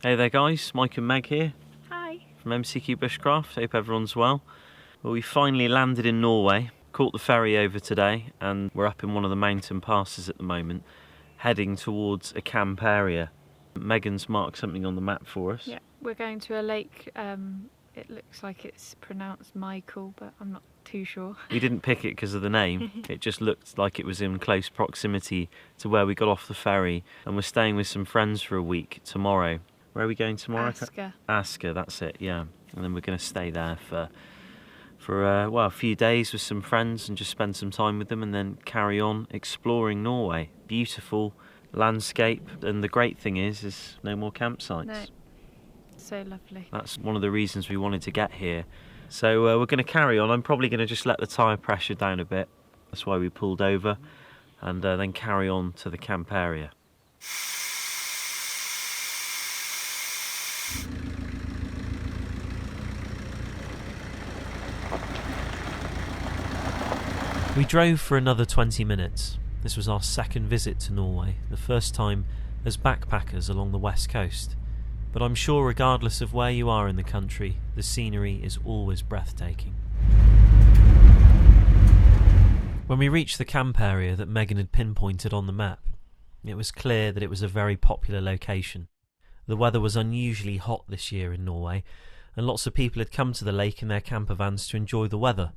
Hey there guys, Mike and Meg here. Hi. From MCQ Bushcraft, hope everyone's well. Well, we finally landed in Norway, caught the ferry over today, and we're up in one of the mountain passes at the moment, heading towards a camp area. Megan's marked something on the map for us. Yeah, we're going to a lake. It looks like it's pronounced Michael, but I'm not too sure. We didn't pick it because of the name. It just looked like it was in close proximity to where we got off the ferry, and we're staying with some friends for a week tomorrow. Where are we going tomorrow? Asker. Asker, that's it, yeah. And then we're going to stay there for a few days with some friends and just spend some time with them, and then carry on exploring Norway. Beautiful landscape, and the great thing is no more campsites. No. So lovely. That's one of the reasons we wanted to get here. So we're going to carry on. I'm probably going to just let the tyre pressure down a bit. That's why we pulled over, and then carry on to the camp area. We drove for another 20 minutes. This was our second visit to Norway, the first time as backpackers along the west coast. But I'm sure regardless of where you are in the country, the scenery is always breathtaking. When we reached the camp area that Megan had pinpointed on the map, it was clear that it was a very popular location. The weather was unusually hot this year in Norway, and lots of people had come to the lake in their camper vans to enjoy the weather.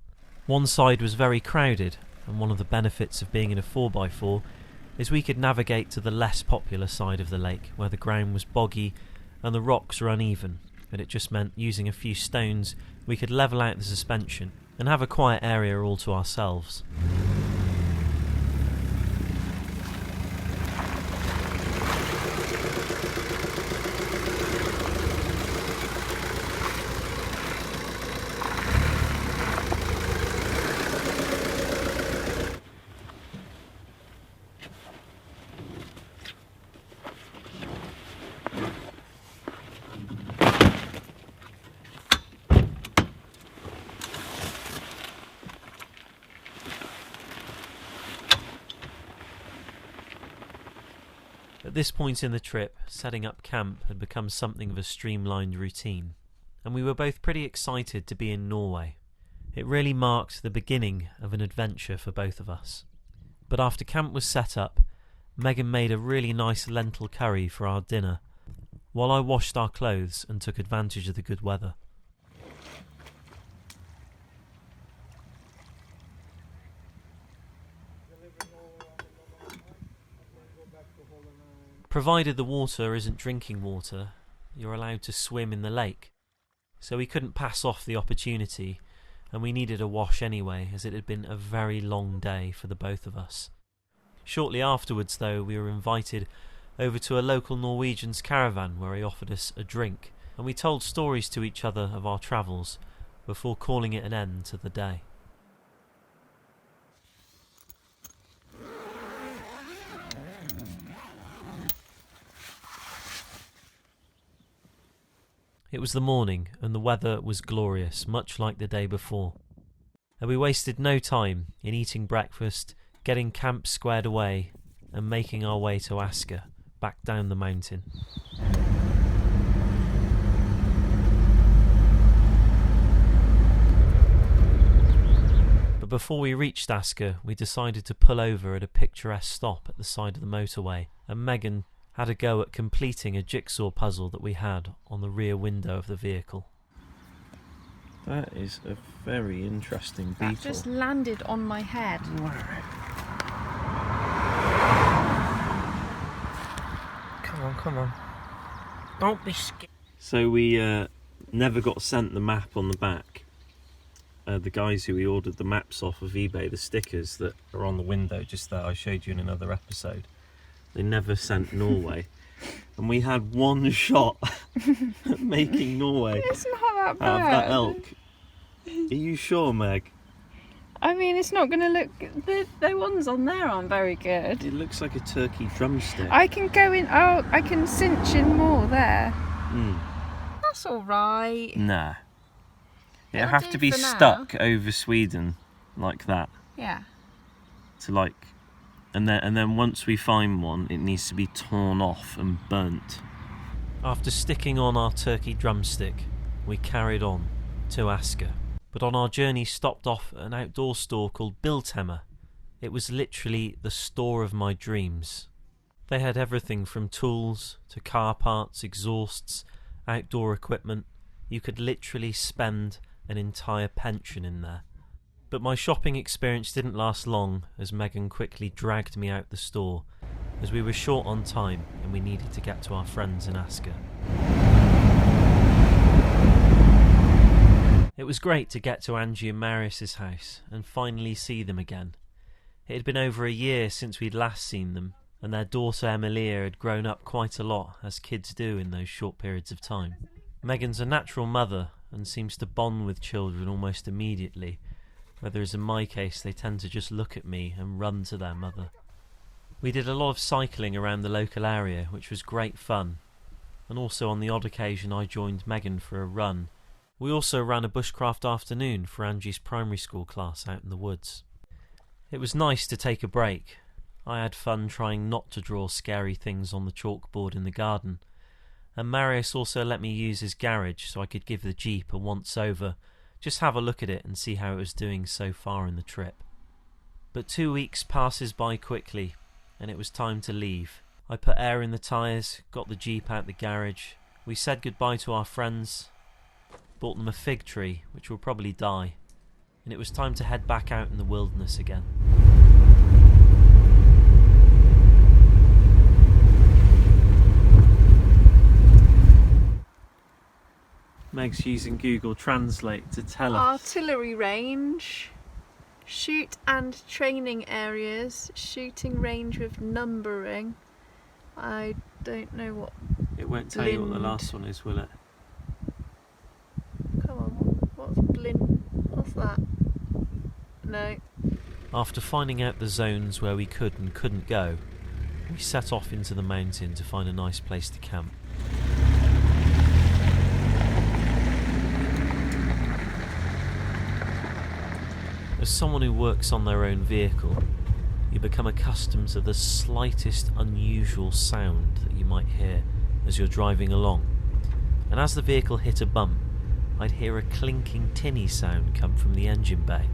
One side was very crowded, and one of the benefits of being in a 4x4 is we could navigate to the less popular side of the lake, where the ground was boggy and the rocks were uneven, and it just meant using a few stones we could level out the suspension and have a quiet area all to ourselves. At this point in the trip, setting up camp had become something of a streamlined routine, and we were both pretty excited to be in Norway. It really marked the beginning of an adventure for both of us. But after camp was set up, Megan made a really nice lentil curry for our dinner, while I washed our clothes and took advantage of the good weather. Provided the water isn't drinking water, you're allowed to swim in the lake. So we couldn't pass off the opportunity, and we needed a wash anyway, as it had been a very long day for the both of us. Shortly afterwards, though, we were invited over to a local Norwegian's caravan where he offered us a drink, and we told stories to each other of our travels before calling it an end to the day. It was the morning, and the weather was glorious, much like the day before. And we wasted no time in eating breakfast, getting camp squared away, and making our way to Asker, back down the mountain. But before we reached Asker, we decided to pull over at a picturesque stop at the side of the motorway, and Megan had a go at completing a jigsaw puzzle that we had on the rear window of the vehicle. That is a very interesting beetle. That just landed on my head. Wow. Come on. Don't be scared. So we never got sent the map on the back. The guys who we ordered the maps off of eBay, the stickers that are on the window just there, I showed you in another episode. They never sent Norway, and we had one shot at making Norway It's not that bad. out of that elk. Are you sure, Meg? I mean, it's not going to look... The ones on there aren't very good. It looks like a turkey drumstick. I can go in... Oh, I can cinch in more there. Mm. That's all right. Nah. It'll It'll have do to be for now. stuck over Sweden like that. Yeah. To like... And then once we find one, it needs to be torn off and burnt. After sticking on our turkey drumstick, we carried on to Asker. But on our journey stopped off at an outdoor store called Biltema. It was literally the store of my dreams. They had everything from tools to car parts, exhausts, outdoor equipment. You could literally spend an entire pension in there. But my shopping experience didn't last long, as Megan quickly dragged me out the store, as we were short on time and we needed to get to our friends in Asker. It was great to get to Angie and Marius's house and finally see them again. It had been over a year since we'd last seen them, and their daughter Emilia had grown up quite a lot, as kids do in those short periods of time. Megan's a natural mother and seems to bond with children almost immediately, whereas in my case they tend to just look at me and run to their mother. We did a lot of cycling around the local area, which was great fun, and also on the odd occasion I joined Megan for a run. We also ran a bushcraft afternoon for Angie's primary school class out in the woods. It was nice to take a break. I had fun trying not to draw scary things on the chalkboard in the garden, and Marius also let me use his garage so I could give the Jeep a once-over, just have a look at it and see how it was doing so far in the trip. But 2 weeks passes by quickly, and it was time to leave. I put air in the tyres, got the Jeep out the garage, we said goodbye to our friends, bought them a fig tree, which will probably die, and it was time to head back out in the wilderness again. Meg's using Google Translate to tell us. Artillery range, shoot and training areas, shooting range with numbering. I don't know what. It won't tell you what the last one is, will it? Come on, what's blind? What's that? No. After finding out the zones where we could and couldn't go, we set off into the mountain to find a nice place to camp. As someone who works on their own vehicle, you become accustomed to the slightest unusual sound that you might hear as you're driving along. And as the vehicle hit a bump, I'd hear a clinking tinny sound come from the engine bay.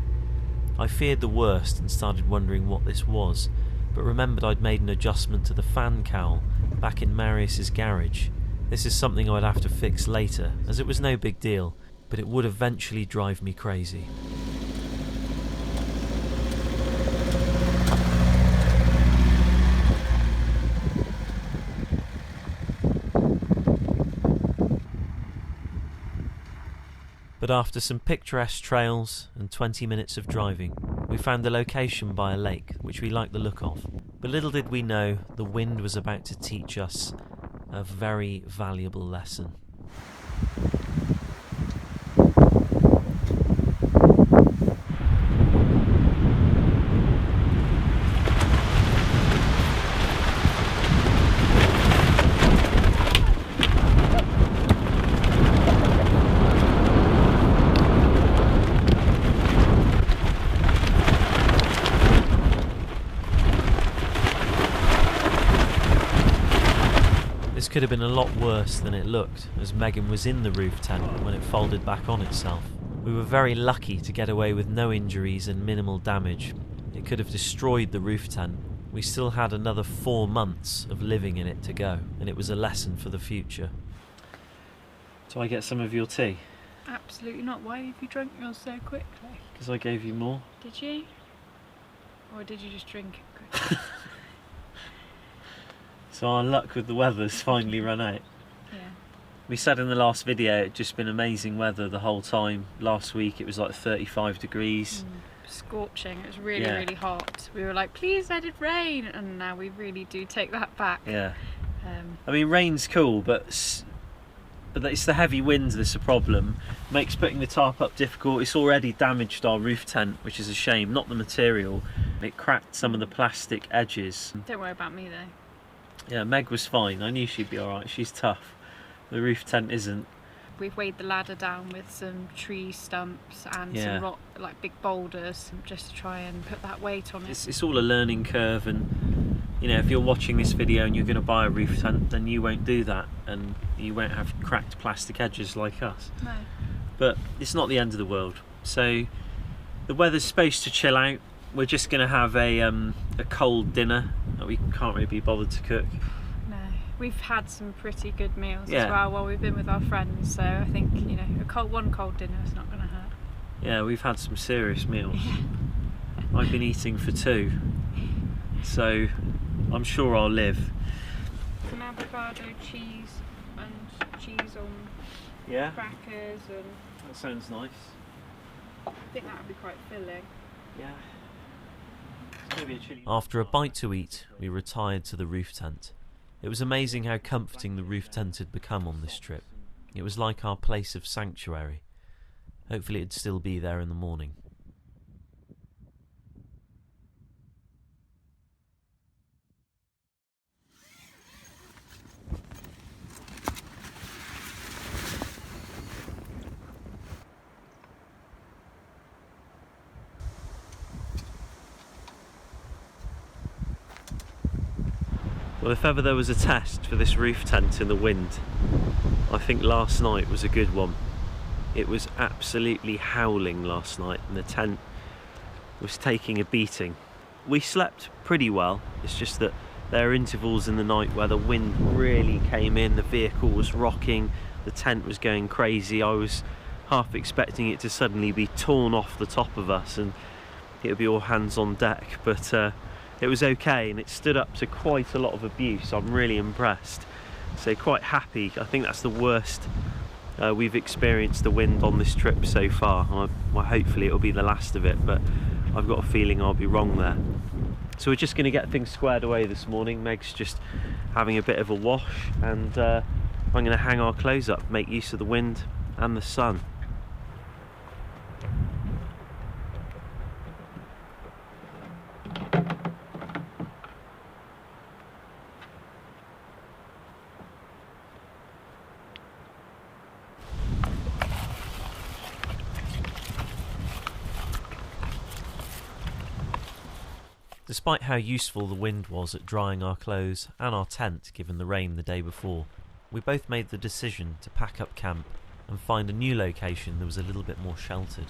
I feared the worst and started wondering what this was, but remembered I'd made an adjustment to the fan cowl back in Marius's garage. This is something I'd have to fix later, as it was no big deal, but it would eventually drive me crazy. But after some picturesque trails and 20 minutes of driving, we found a location by a lake which we liked the look of. But little did we know, the wind was about to teach us a very valuable lesson. Could have been a lot worse than it looked, as Megan was in the roof tent when it folded back on itself. We were very lucky to get away with no injuries and minimal damage. It could have destroyed the roof tent. We still had another 4 months of living in it to go, and it was a lesson for the future. Do I get some of your tea? Absolutely not. Why have you drunk yours so quickly? Because I gave you more. Did you? Or did you just drink it quickly? So our luck with the weather's finally run out. Yeah. We said in the last video it'd just been amazing weather the whole time. Last week it was like 35 degrees. Scorching. It was really, really hot. We were like, please let it rain, and now we really do take that back. Yeah. I mean, rain's cool, but it's the heavy winds that's a problem. Makes putting the tarp up difficult. It's already damaged our roof tent, which is a shame, not the material. It cracked some of the plastic edges. Don't worry about me though. Yeah, Meg was fine. I knew she'd be alright. She's tough. The roof tent isn't. We've weighed the ladder down with some tree stumps and some rock, like big boulders, just to try and put that weight on it. It's all a learning curve, and you know, if you're watching this video and you're going to buy a roof tent, then you won't do that, and you won't have cracked plastic edges like us. No. But it's not the end of the world. So the weather's supposed to chill out. We're just going to have a cold dinner that we can't really be bothered to cook. No, we've had some pretty good meals Yeah. as well while we've been with our friends, so I think, you know, one cold dinner is not going to hurt. Yeah, we've had some serious meals. I've been eating for 2, so I'm sure I'll live. Some avocado, cheese, and cheese on Yeah, crackers, and that sounds nice. I think that would be quite filling. Yeah. After a bite to eat, we retired to the roof tent. It was amazing how comforting the roof tent had become on this trip. It was like our place of sanctuary. Hopefully it'd still be there in the morning. Well, if ever there was a test for this roof tent in the wind, I think last night was a good one. It was absolutely howling last night and the tent was taking a beating. We slept pretty well, it's just that there are intervals in the night where the wind really came in, the vehicle was rocking, the tent was going crazy. I was half expecting it to suddenly be torn off the top of us and it would be all hands on deck, but it was okay and it stood up to quite a lot of abuse. I'm really impressed, so quite happy. I think that's the worst we've experienced the wind on this trip so far. Well, hopefully it'll be the last of it, but I've got a feeling I'll be wrong there. So we're just going to get things squared away this morning. Meg's just having a bit of a wash, and I'm going to hang our clothes up, make use of the wind and the sun. Despite how useful the wind was at drying our clothes and our tent given the rain the day before, we both made the decision to pack up camp and find a new location that was a little bit more sheltered.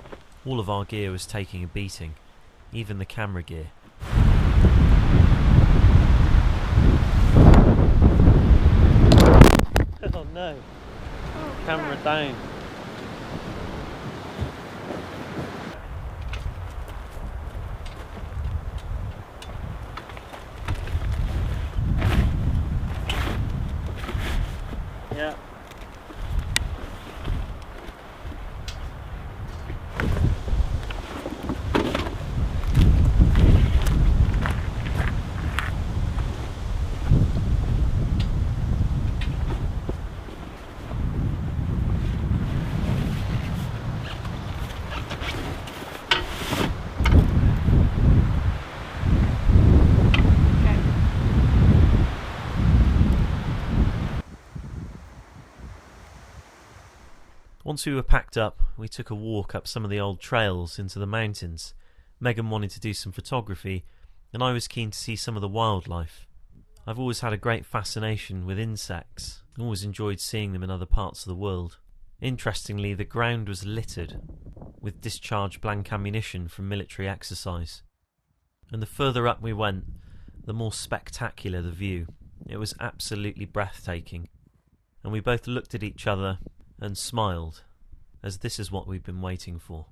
All of our gear was taking a beating, even the camera gear. Oh no, camera down. Yeah. Once we were packed up, we took a walk up some of the old trails into the mountains. Megan wanted to do some photography, and I was keen to see some of the wildlife. I've always had a great fascination with insects, and always enjoyed seeing them in other parts of the world. Interestingly, the ground was littered with discharged blank ammunition from military exercise. And the further up we went, the more spectacular the view. It was absolutely breathtaking, and we both looked at each other and smiled, as this is what we've been waiting for.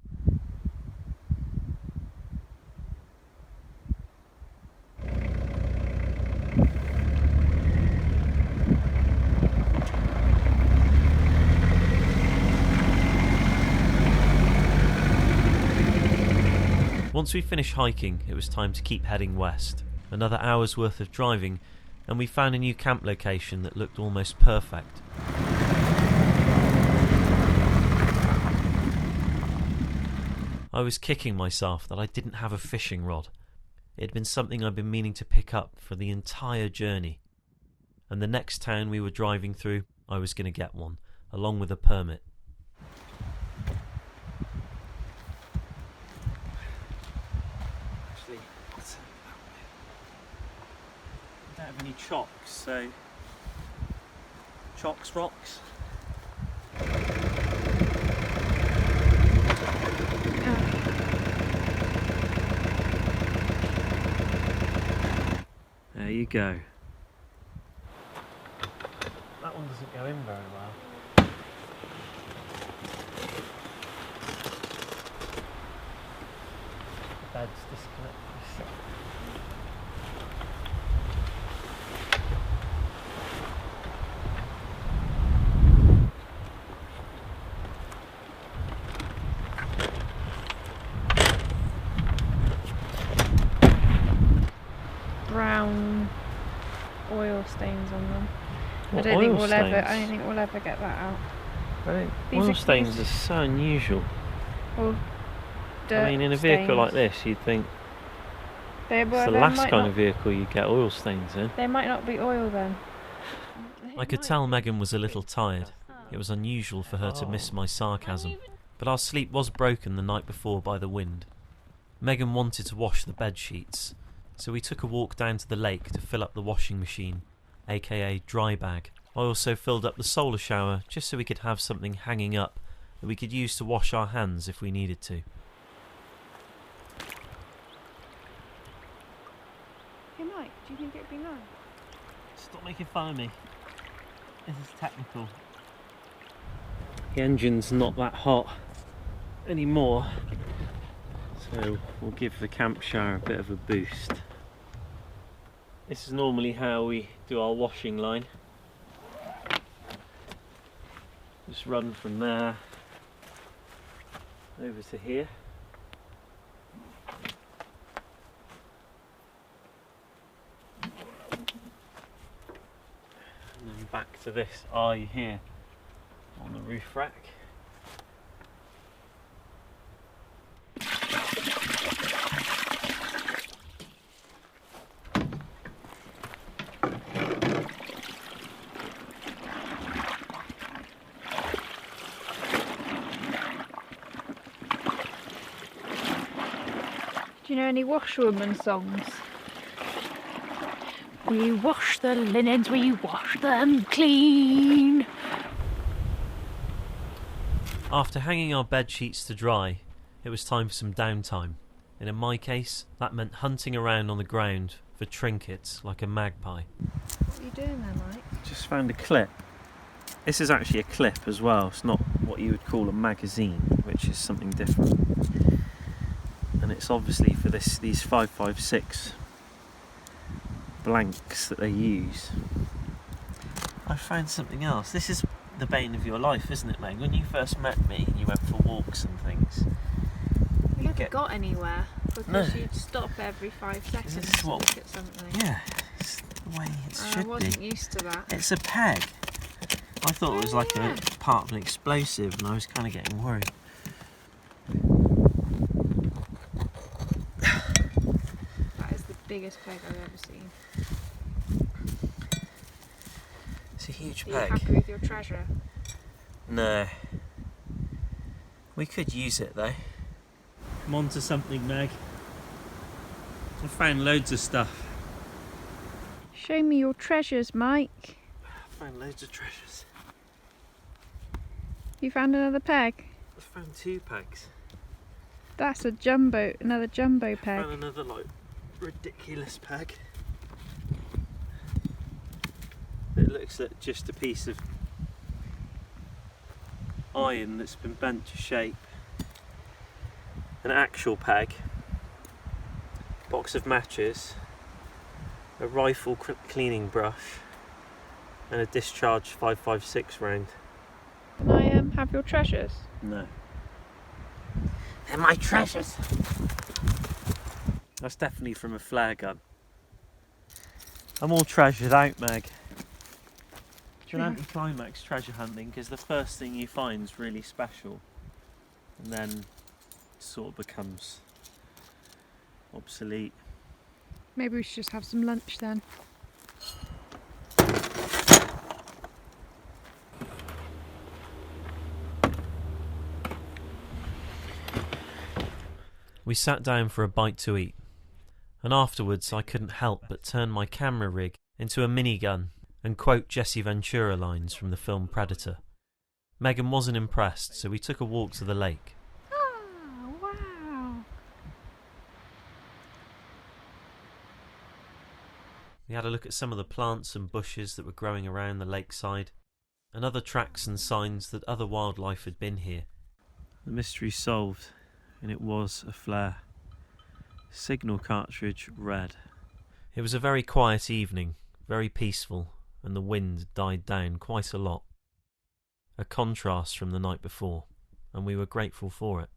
Once we finished hiking, it was time to keep heading west. Another hour's worth of driving, and we found a new camp location that looked almost perfect. I was kicking myself that I didn't have a fishing rod. It had been something I'd been meaning to pick up for the entire journey. And the next town we were driving through, I was going to get one, along with a permit. Actually, don't have any chocks, so chocks rocks. There you go. That one doesn't go in very well. The bed's disconnected. Brown oil stains on them. What, I don't think stains? we'll ever get that out. Oil stains are so unusual. Or dirt I mean, in a vehicle stains. like this, you'd think it's the last kind of vehicle you get oil stains in. They might not be oil then. I could tell Megan was a little tired. It was unusual for her to miss my sarcasm, but our sleep was broken the night before by the wind. Megan wanted to wash the bed sheets, so we took a walk down to the lake to fill up the washing machine, aka dry bag. I also filled up the solar shower just so we could have something hanging up that we could use to wash our hands if we needed to. Hey Mike, do you think it'd be nice? Stop making fun of me. This is technical. The engine's not that hot anymore, so we'll give the camp shower a bit of a boost. This is normally how we do our washing line. Just run from there over to here. And then back to this eye here on the roof rack. Do you know any washwoman songs? We wash the linens, we wash them clean. After hanging our bed sheets to dry, it was time for some downtime. And in my case, that meant hunting around on the ground for trinkets like a magpie. What are you doing there, Mike? Just found a clip. This is actually a clip as well. It's not what you would call a magazine, which is something different. And it's obviously for these 5.56 blanks that they use. I found something else. This is the bane of your life, isn't it, Meg? When you first met me and you went for walks and things, You never got anywhere because No. you'd stop every 5 seconds This is to what- look at something. yeah, it's the way it I should wasn't be. used to that. It's a peg. I thought it was like yeah. a part of an explosive, and I was kind of getting worried. That is the biggest peg I've ever seen. It's a huge Are you peg. happy with your treasure? No. We could use it though. Come on to something, Meg. I found loads of stuff. Show me your treasures, Mike. I found loads of treasures. You found another peg? I found 2 pegs. That's another jumbo I peg. found another like ridiculous peg. It looks like just a piece of iron that's been bent to shape. An actual peg, box of matches, a rifle cleaning brush, and a discharged 5.56 round. Can I have your treasures? No. They're my treasures. That's definitely from a flare gun. I'm all treasured out, Meg. Do you anti-climax treasure hunting? Because the first thing you find is really special, and then it sort of becomes obsolete. Maybe we should just have some lunch then. We sat down for a bite to eat, and afterwards I couldn't help but turn my camera rig into a minigun and quote Jesse Ventura lines from the film Predator. Megan wasn't impressed, so we took a walk to the lake. Oh, wow. We had a look at some of the plants and bushes that were growing around the lakeside, and other tracks and signs that other wildlife had been here. The mystery solved, and it was a flare. Signal cartridge red. It was a very quiet evening, very peaceful, and the wind died down quite a lot. A contrast from the night before, and we were grateful for it.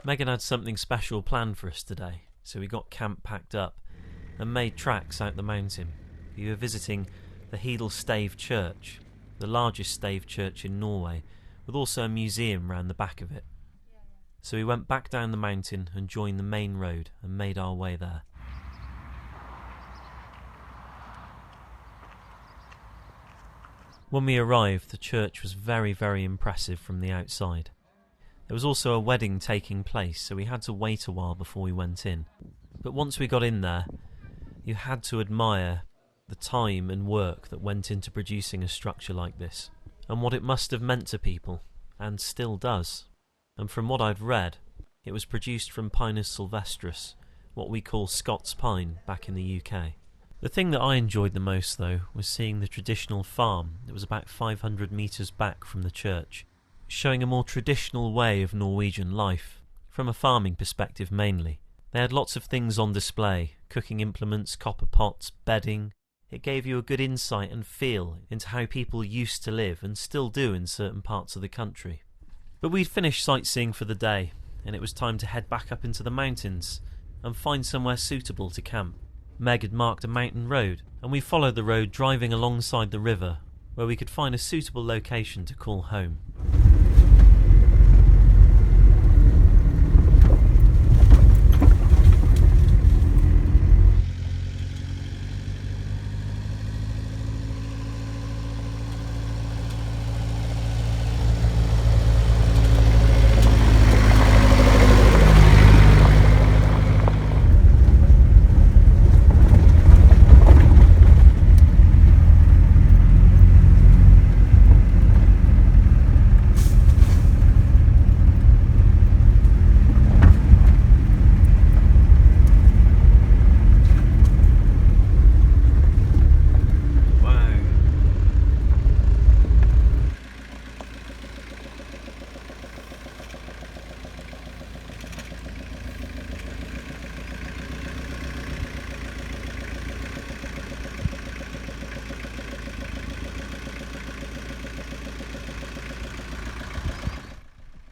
Megan had something special planned for us today, so we got camp packed up and made tracks out the mountain. We were visiting the Hedel Stave Church, the largest stave church in Norway, with also a museum round the back of it. So we went back down the mountain and joined the main road and made our way there. When we arrived, the church was very, very impressive from the outside. There was also a wedding taking place, so we had to wait a while before we went in. But once we got in there, you had to admire the time and work that went into producing a structure like this, and what it must have meant to people, and still does. And from what I'd read, it was produced from Pinus sylvestris, what we call Scots pine back in the UK. The thing that I enjoyed the most, though, was seeing the traditional farm that was about 500 metres back from the church, showing a more traditional way of Norwegian life, from a farming perspective mainly. They had lots of things on display, cooking implements, copper pots, bedding. It gave you a good insight and feel into how people used to live and still do in certain parts of the country. But we'd finished sightseeing for the day, and it was time to head back up into the mountains and find somewhere suitable to camp. Meg had marked a mountain road, and we followed the road driving alongside the river, where we could find a suitable location to call home.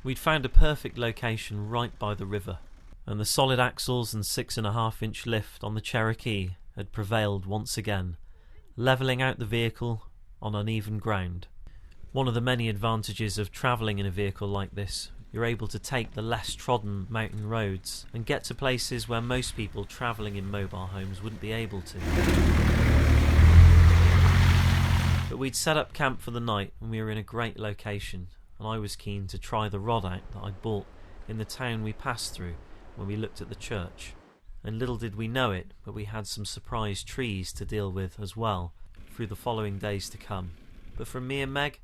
We'd found a perfect location right by the river, and the solid axles and 6.5-inch lift on the Cherokee had prevailed once again, levelling out the vehicle on uneven ground. One of the many advantages of travelling in a vehicle like this, you're able to take the less trodden mountain roads and get to places where most people travelling in mobile homes wouldn't be able to. But we'd set up camp for the night and we were in a great location, and I was keen to try the rod out that I'd bought in the town we passed through when we looked at the church. And little did we know it, but we had some surprise trees to deal with as well through the following days to come. But from me and Meg,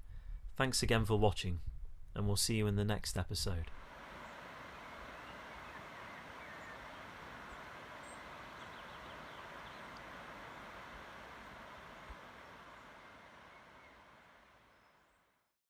thanks again for watching, and we'll see you in the next episode.